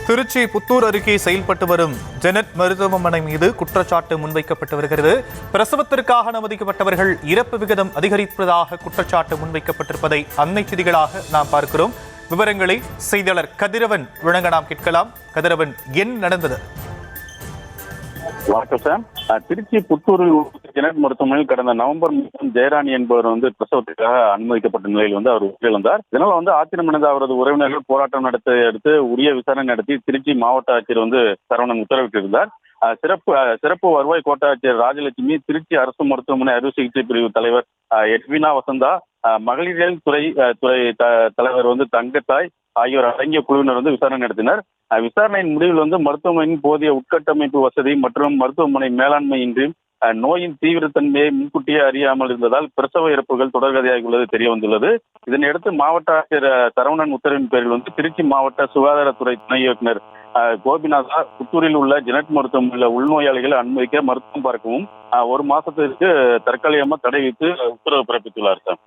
திருச்சி புத்தூர் அருகே செயல்பட்டு வரும் ஜெனட் மருத்துவமனை மீது குற்றச்சாட்டு முன்வைக்கப்பட்டு வருகிறது. பிரசவத்திற்காக அனுமதிக்கப்பட்டவர்கள் இறப்பு விகிதம் அதிகரிப்பதாக குற்றச்சாட்டு முன்வைக்கப்பட்டிருப்பதை அண்மை செய்திகளாக நாம் பார்க்கிறோம். விவரங்களை செய்தியாளர் கதிரவன் வழங்க நாம் கேட்கலாம். கதிரவன், என்ன நடந்தது? வணக்கம் சார். திருச்சி புத்தூரில் ஜெனட் மருத்துவமனையில் கடந்த நவம்பர் மாதம் ஜெயராணி என்பவர் பிரசவத்திற்காக அனுமதிக்கப்பட்ட நிலையில் அவர் உயிரிழந்தார். இதனால் ஆத்திரமடைந்த அவரது உறவினர்கள் போராட்டம் நடத்த அடுத்து உரிய விசாரணை நடத்தி திருச்சி மாவட்ட ஆட்சியர் சரவணன் உத்தரவிட்டிருந்தார். சிறப்பு வருவாய் கோட்ட ஆட்சியர் ராஜலட்சுமி, திருச்சி அரசு மருத்துவமனை அறுவை சிகிச்சை பிரிவு தலைவர் எட்வினா வசந்தா, மகளிரியல் துறை தலைவர் தங்கத்தாய் ஆகியோர் அடங்கிய குழுவினர் விசாரணை நடத்தினர். விசாரணையின் முடிவில் மருத்துவமனையின் போதிய உட்கட்டமைப்பு வசதி மற்றும் மருத்துவமனை மேலாண்மை இன்றி நோயின் தீவிரத்தன்மையை முன்கூட்டியே அறியாமல் இருந்ததால் பிரசவ இறப்புகள் தொடர்கதையாகி உள்ளது தெரிய வந்துள்ளது. இதனையடுத்து மாவட்ட ஆட்சியர் சரவணன் உத்தரவின் பேரில் திருச்சி மாவட்ட சுகாதாரத்துறை துணை இயக்குநர் கோபிநாதா புத்தூரில் உள்ள ஜெனட் மருத்துவமனையில் உள்நோயாளிகளை அனுமதிக்க மருத்துவம் பார்க்கவும் ஒரு மாசத்திற்கு தற்காலிகமாக தடை விதித்து உத்தரவு பிறப்பித்துள்ளார் சார்.